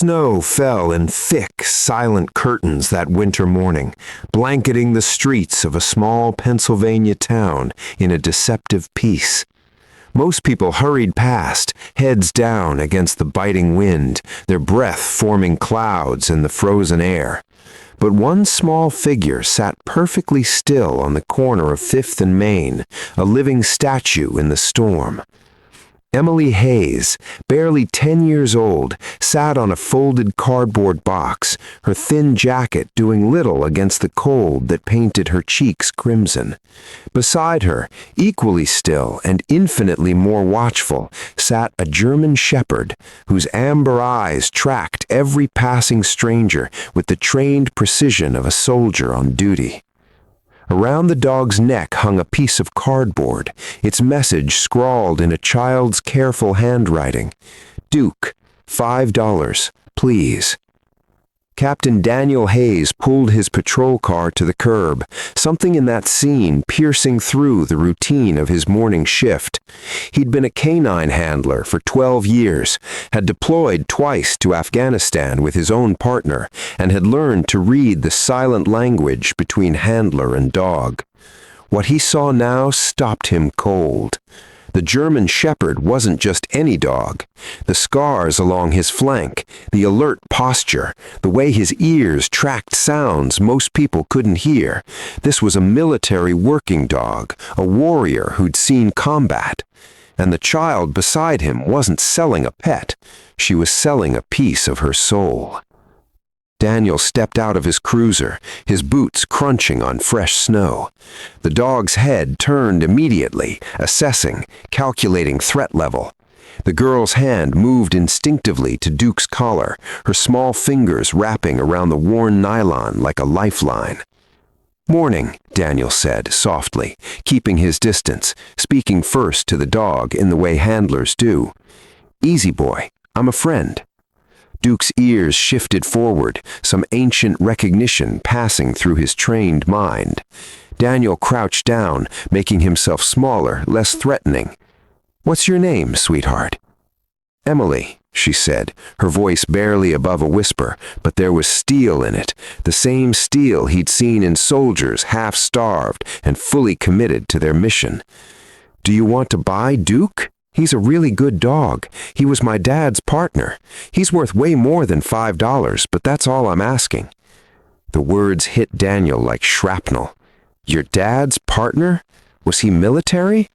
Snow fell in thick, silent curtains that winter morning, blanketing the streets of a small Pennsylvania town in a deceptive peace. Most people hurried past, heads down against the biting wind, their breath forming clouds in the frozen air. But one small figure sat perfectly still on the corner of Fifth and Main, a living statue in the storm. Emily Hayes, barely 10 years old, sat on a folded cardboard box, her thin jacket doing little against the cold that painted her cheeks crimson. Beside her, equally still and infinitely more watchful, sat a German shepherd whose amber eyes tracked every passing stranger with the trained precision of a soldier on duty. Around the dog's neck hung a piece of cardboard, its message scrawled in a child's careful handwriting. "Duke, $5, please." Captain Daniel Hayes pulled his patrol car to the curb, something in that scene piercing through the routine of his morning shift. He'd been a canine handler for 12 years, had deployed twice to Afghanistan with his own partner, and had learned to read the silent language between handler and dog. What he saw now stopped him cold. The German shepherd wasn't just any dog. The scars along his flank, the alert posture, the way his ears tracked sounds most people couldn't hear. This was a military working dog, a warrior who'd seen combat. And the child beside him wasn't selling a pet. She was selling a piece of her soul. Daniel stepped out of his cruiser, his boots crunching on fresh snow. The dog's head turned immediately, assessing, calculating threat level. The girl's hand moved instinctively to Duke's collar, her small fingers wrapping around the worn nylon like a lifeline. "Morning," Daniel said softly, keeping his distance, speaking first to the dog in the way handlers do. "Easy, boy. I'm a friend." Duke's ears shifted forward, some ancient recognition passing through his trained mind. Daniel crouched down, making himself smaller, less threatening. "What's your name, sweetheart?" "Emily," she said, her voice barely above a whisper, but there was steel in it, the same steel he'd seen in soldiers half-starved and fully committed to their mission. "Do you want to buy Duke? He's a really good dog. He was my dad's partner. He's worth way more than $5, but that's all I'm asking." The words hit Daniel like shrapnel. "Your dad's partner? Was he military?"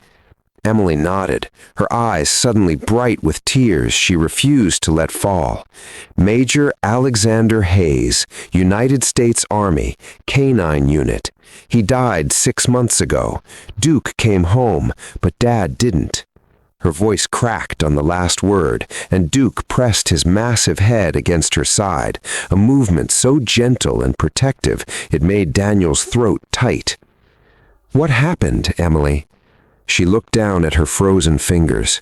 Emily nodded, her eyes suddenly bright with tears she refused to let fall. "Major Alexander Hayes, United States Army, Canine Unit. He died 6 months ago. Duke came home, but Dad didn't." Her voice cracked on the last word, and Duke pressed his massive head against her side, a movement so gentle and protective it made Daniel's throat tight. "What happened, Emily?" She looked down at her frozen fingers.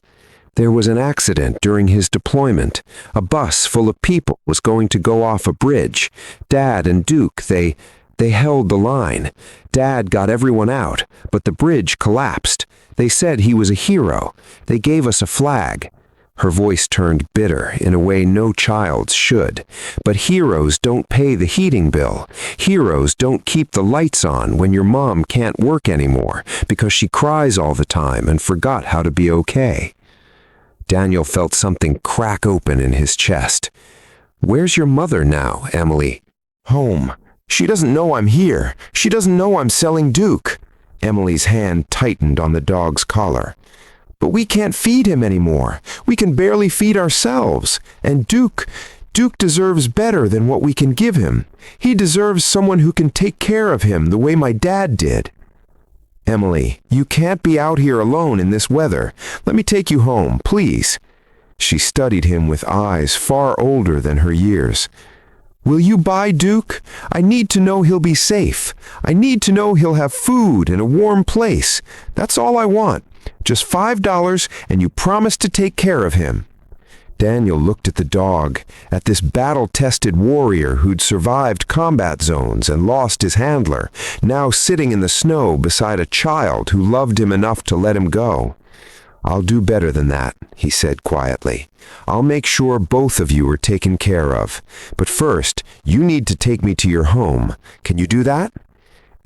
"There was an accident during his deployment. A bus full of people was going to go off a bridge. Dad and Duke, they held the line. Dad got everyone out, but the bridge collapsed. They said he was a hero. They gave us a flag." Her voice turned bitter in a way no child's should. "But heroes don't pay the heating bill. Heroes don't keep the lights on when your mom can't work anymore because she cries all the time and forgot how to be okay." Daniel felt something crack open in his chest. "Where's your mother now, Emily?" "Home. She doesn't know I'm here. She doesn't know I'm selling Duke." Emily's hand tightened on the dog's collar. "But we can't feed him anymore. We can barely feed ourselves. And Duke deserves better than what we can give him. He deserves someone who can take care of him the way my dad did." "Emily, you can't be out here alone in this weather. Let me take you home, please." She studied him with eyes far older than her years. "Will you buy Duke? I need to know he'll be safe. I need to know he'll have food and a warm place. That's all I want. Just $5, and you promise to take care of him." Daniel looked at the dog, at this battle-tested warrior who'd survived combat zones and lost his handler, now sitting in the snow beside a child who loved him enough to let him go. "I'll do better than that," he said quietly. "I'll make sure both of you are taken care of. But first, you need to take me to your home. Can you do that?"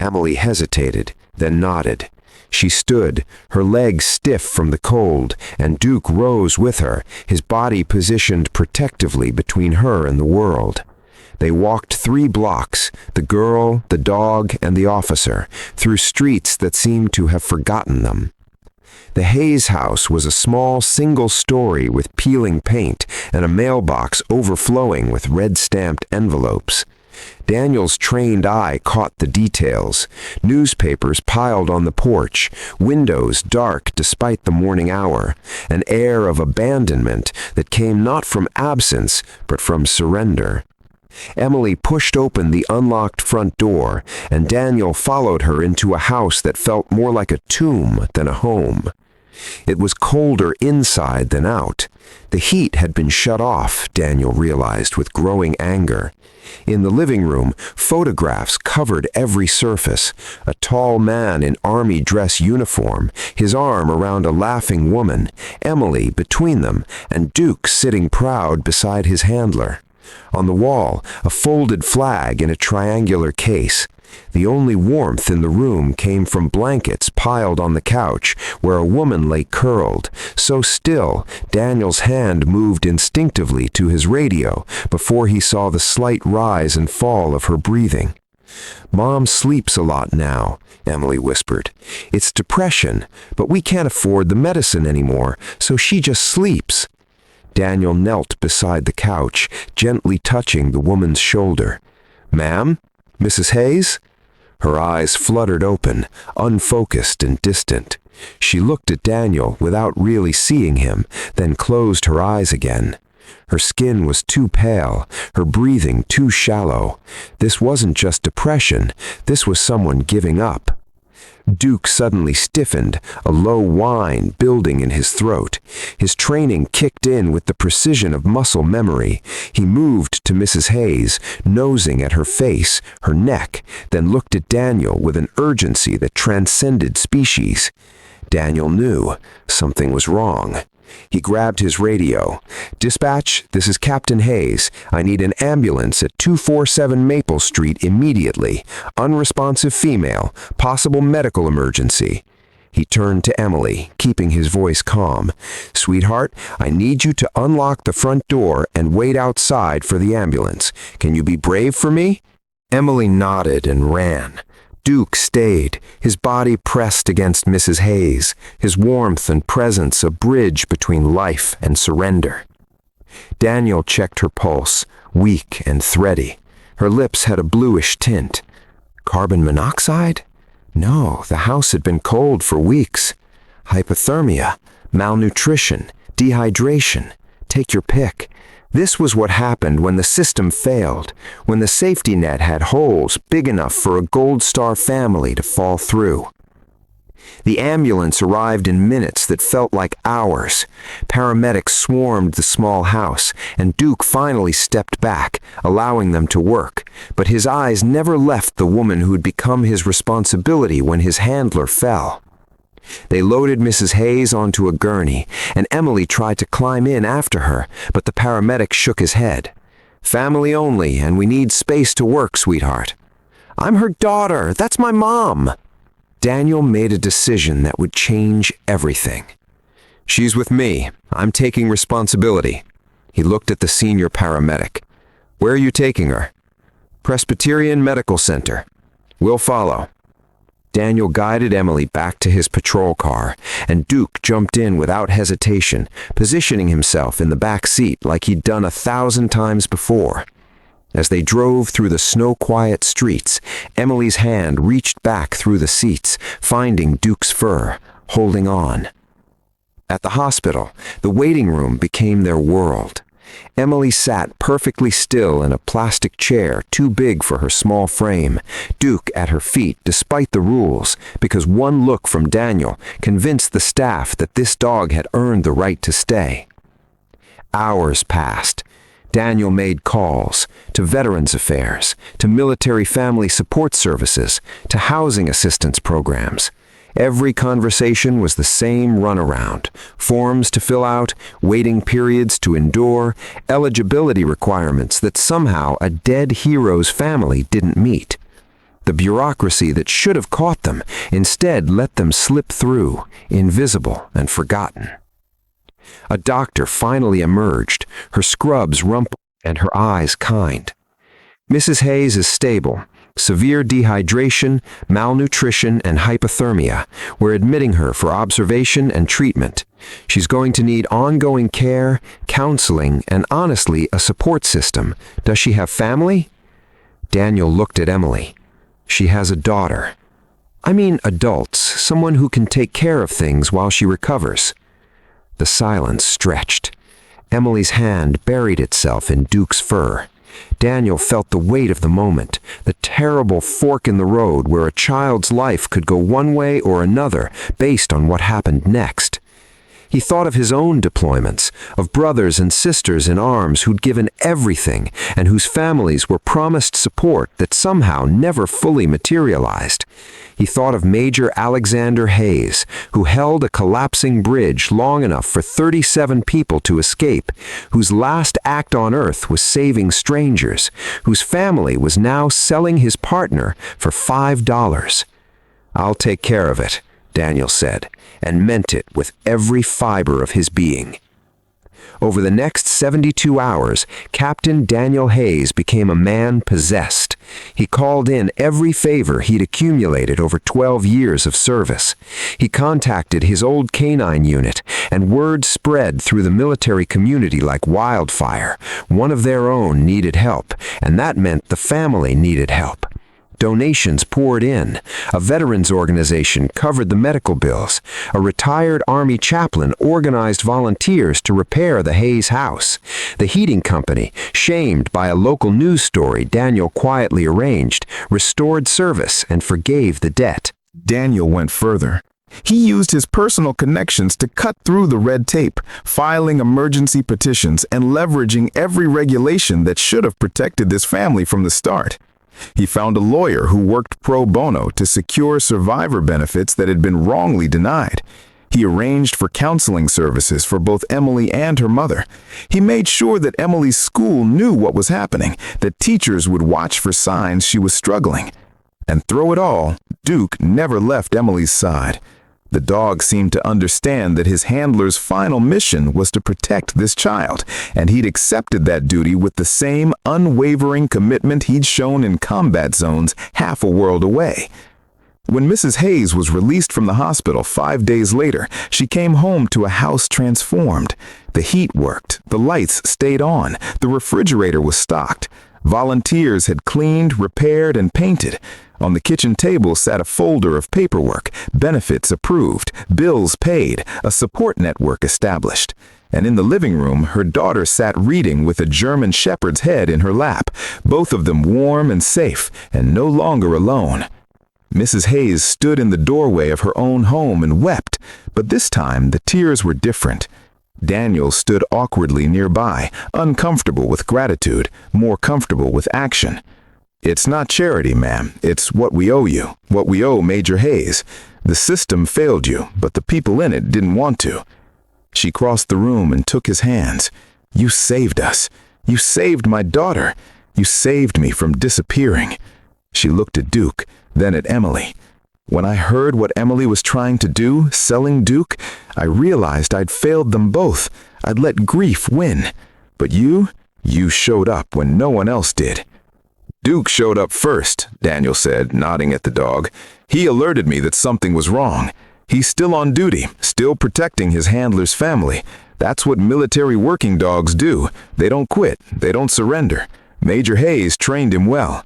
Emily hesitated, then nodded. She stood, her legs stiff from the cold, and Duke rose with her, his body positioned protectively between her and the world. They walked 3 blocks, the girl, the dog, and the officer, through streets that seemed to have forgotten them. The Hayes house was a small single story with peeling paint and a mailbox overflowing with red-stamped envelopes. Daniel's trained eye caught the details. Newspapers piled on the porch, windows dark despite the morning hour, an air of abandonment that came not from absence but from surrender. Emily pushed open the unlocked front door, and Daniel followed her into a house that felt more like a tomb than a home. It was colder inside than out. The heat had been shut off, Daniel realized with growing anger. In the living room, photographs covered every surface. A tall man in army dress uniform, his arm around a laughing woman, Emily between them, and Duke sitting proud beside his handler. On the wall, a folded flag in a triangular case. The only warmth in the room came from blankets piled on the couch where a woman lay curled, so still Daniel's hand moved instinctively to his radio before he saw the slight rise and fall of her breathing. "Mom sleeps a lot now," Emily whispered. "It's depression, but we can't afford the medicine anymore, so she just sleeps." Daniel knelt beside the couch, gently touching the woman's shoulder. "Ma'am? Mrs. Hayes?" Her eyes fluttered open, unfocused and distant. She looked at Daniel without really seeing him, then closed her eyes again. Her skin was too pale, her breathing too shallow. This wasn't just depression, this was someone giving up. Duke suddenly stiffened, a low whine building in his throat. His training kicked in with the precision of muscle memory. He moved to Mrs. Hayes, nosing at her face, her neck, then looked at Daniel with an urgency that transcended species. Daniel knew something was wrong. He grabbed his radio. "Dispatch, this is Captain Hayes. I need an ambulance at 247 Maple Street immediately. Unresponsive female. Possible medical emergency." He turned to Emily, keeping his voice calm. "Sweetheart, I need you to unlock the front door and wait outside for the ambulance. Can you be brave for me?" Emily nodded and ran. Duke stayed, his body pressed against Mrs. Hayes, his warmth and presence a bridge between life and surrender. Daniel checked her pulse, weak and thready. Her lips had a bluish tint. Carbon monoxide? No, the house had been cold for weeks. Hypothermia, malnutrition, dehydration. Take your pick. This was what happened when the system failed, when the safety net had holes big enough for a Gold Star family to fall through. The ambulance arrived in minutes that felt like hours. Paramedics swarmed the small house, and Duke finally stepped back, allowing them to work. But his eyes never left the woman who'd become his responsibility when his handler fell. They loaded Mrs. Hayes onto a gurney, and Emily tried to climb in after her, but the paramedic shook his head. "Family only, and we need space to work, sweetheart." "I'm her daughter. That's my mom." Daniel made a decision that would change everything. "She's with me. I'm taking responsibility." He looked at the senior paramedic. "Where are you taking her?" "Presbyterian Medical Center." "We'll follow." Daniel guided Emily back to his patrol car, and Duke jumped in without hesitation, positioning himself in the back seat like he'd done 1,000 times before. As they drove through the snow-quiet streets, Emily's hand reached back through the seats, finding Duke's fur, holding on. At the hospital, the waiting room became their world. Emily sat perfectly still in a plastic chair too big for her small frame, Duke at her feet despite the rules, because one look from Daniel convinced the staff that this dog had earned the right to stay. Hours passed. Daniel made calls to Veterans Affairs, to Military Family Support Services, to housing assistance programs. Every conversation was the same runaround. Forms to fill out, waiting periods to endure, eligibility requirements that somehow a dead hero's family didn't meet. The bureaucracy that should have caught them instead let them slip through, invisible and forgotten. A doctor finally emerged, her scrubs rumpled and her eyes kind. Mrs. Hayes is stable. Severe dehydration, malnutrition, and hypothermia. We're admitting her for observation and treatment. She's going to need ongoing care, counseling, and honestly, a support system. Does she have family? Daniel looked at Emily. She has a daughter. I mean adults, someone who can take care of things while she recovers. The silence stretched. Emily's hand buried itself in Duke's fur. Daniel felt the weight of the moment, the terrible fork in the road where a child's life could go one way or another based on what happened next. He thought of his own deployments, of brothers and sisters in arms who'd given everything and whose families were promised support that somehow never fully materialized. He thought of Major Alexander Hayes, who held a collapsing bridge long enough for 37 people to escape, whose last act on earth was saving strangers, whose family was now selling his partner for $5. "I'll take care of it," Daniel said, and meant it with every fiber of his being. Over the next 72 hours, Captain Daniel Hayes became a man possessed. He called in every favor he'd accumulated over 12 years of service. He contacted his old canine unit, and word spread through the military community like wildfire. One of their own needed help, and that meant the family needed help. Donations poured in. A veterans organization covered the medical bills. A retired Army chaplain organized volunteers to repair the Hayes house. The heating company, shamed by a local news story Daniel quietly arranged, restored service and forgave the debt. Daniel went further. He used his personal connections to cut through the red tape, filing emergency petitions and leveraging every regulation that should have protected this family from the start. He found a lawyer who worked pro bono to secure survivor benefits that had been wrongly denied. He arranged for counseling services for both Emily and her mother. He made sure that Emily's school knew what was happening, that teachers would watch for signs she was struggling. And through it all, Duke never left Emily's side. The dog seemed to understand that his handler's final mission was to protect this child, and he'd accepted that duty with the same unwavering commitment he'd shown in combat zones half a world away. When Mrs. Hayes was released from the hospital 5 days later, she came home to a house transformed. The heat worked, the lights stayed on, the refrigerator was stocked. Volunteers had cleaned, repaired, and painted. On the kitchen table sat a folder of paperwork, benefits approved, bills paid, a support network established. And in the living room, her daughter sat reading with a German shepherd's head in her lap, both of them warm and safe, and no longer alone. Mrs. Hayes stood in the doorway of her own home and wept, but this time the tears were different. Daniel stood awkwardly nearby, uncomfortable with gratitude, more comfortable with action. "It's not charity, ma'am. It's what we owe you, what we owe Major Hayes. The system failed you, but the people in it didn't want to." She crossed the room and took his hands. "You saved us. You saved my daughter. You saved me from disappearing." She looked at Duke, then at Emily. "When I heard what Emily was trying to do, selling Duke, I realized I'd failed them both. I'd let grief win. But you showed up when no one else did." "Duke showed up first," Daniel said, nodding at the dog. "He alerted me that something was wrong. He's still on duty, still protecting his handler's family. That's what military working dogs do. They don't quit. They don't surrender. Major Hayes trained him well."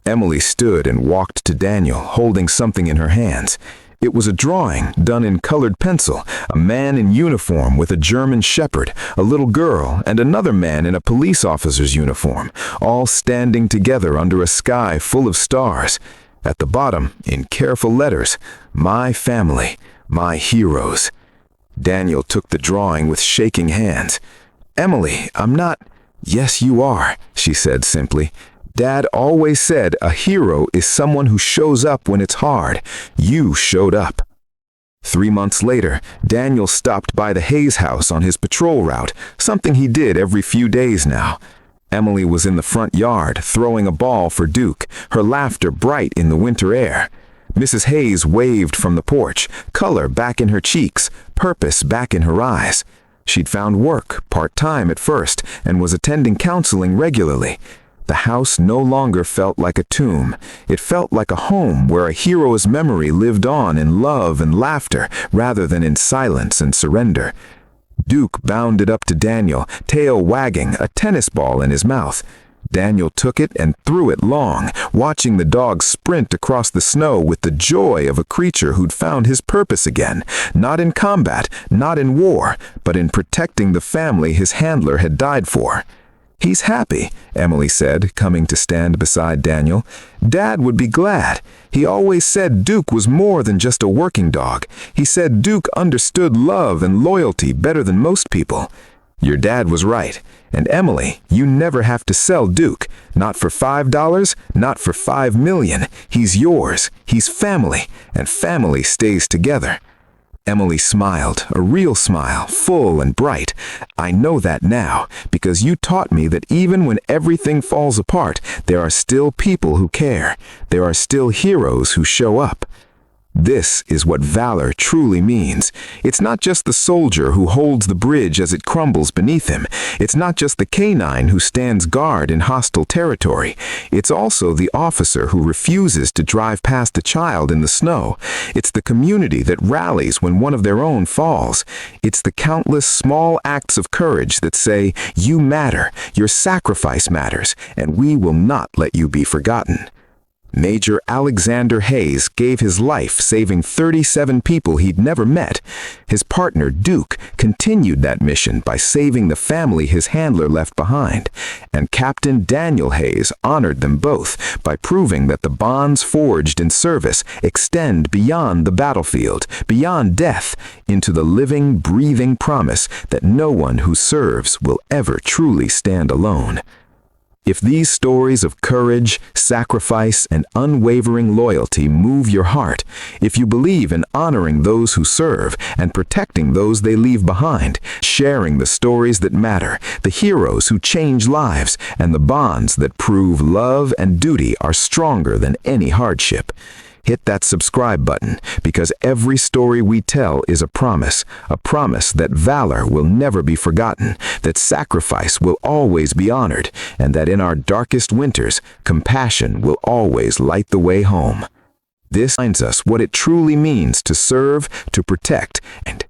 Emily stood and walked to Daniel, holding something in her hands. It was a drawing done in colored pencil, a man in uniform with a German shepherd, a little girl, and another man in a police officer's uniform, all standing together under a sky full of stars. At the bottom, in careful letters, "My family, my heroes." Daniel took the drawing with shaking hands. "Emily, I'm not—" "Yes, you are," she said simply. "Dad always said a hero is someone who shows up when it's hard. You showed up." 3 months later, Daniel stopped by the Hayes house on his patrol route, something he did every few days now. Emily was in the front yard, throwing a ball for Duke, her laughter bright in the winter air. Mrs. Hayes waved from the porch, color back in her cheeks, purpose back in her eyes. She'd found work, part-time at first, and was attending counseling regularly. The house no longer felt like a tomb. It felt like a home where a hero's memory lived on in love and laughter rather than in silence and surrender. Duke bounded up to Daniel, tail wagging, a tennis ball in his mouth. Daniel took it and threw it long, watching the dog sprint across the snow with the joy of a creature who'd found his purpose again, not in combat, not in war, but in protecting the family his handler had died for. "He's happy," Emily said, coming to stand beside Daniel. "Dad would be glad. He always said Duke was more than just a working dog. He said Duke understood love and loyalty better than most people." Your dad was right. And Emily, you never have to sell Duke. Not for $5, not for $5 million. He's yours. He's family, and family stays together. Emily smiled, a real smile, full and bright. "I know that now, because you taught me that even when everything falls apart, there are still people who care. There are still heroes who show up." This is what valor truly means. It's not just the soldier who holds the bridge as it crumbles beneath him. It's not just the canine who stands guard in hostile territory. It's also the officer who refuses to drive past a child in the snow. It's the community that rallies when one of their own falls. It's the countless small acts of courage that say, "You matter, your sacrifice matters, and we will not let you be forgotten." Major Alexander Hayes gave his life saving 37 people he'd never met. His partner, Duke, continued that mission by saving the family his handler left behind. And Captain Daniel Hayes honored them both by proving that the bonds forged in service extend beyond the battlefield, beyond death, into the living, breathing promise that no one who serves will ever truly stand alone. If these stories of courage, sacrifice, and unwavering loyalty move your heart, if you believe in honoring those who serve and protecting those they leave behind, sharing the stories that matter, the heroes who change lives, and the bonds that prove love and duty are stronger than any hardship, hit that subscribe button, because every story we tell is a promise that valor will never be forgotten, that sacrifice will always be honored, and that in our darkest winters, compassion will always light the way home. This reminds us what it truly means to serve, to protect, and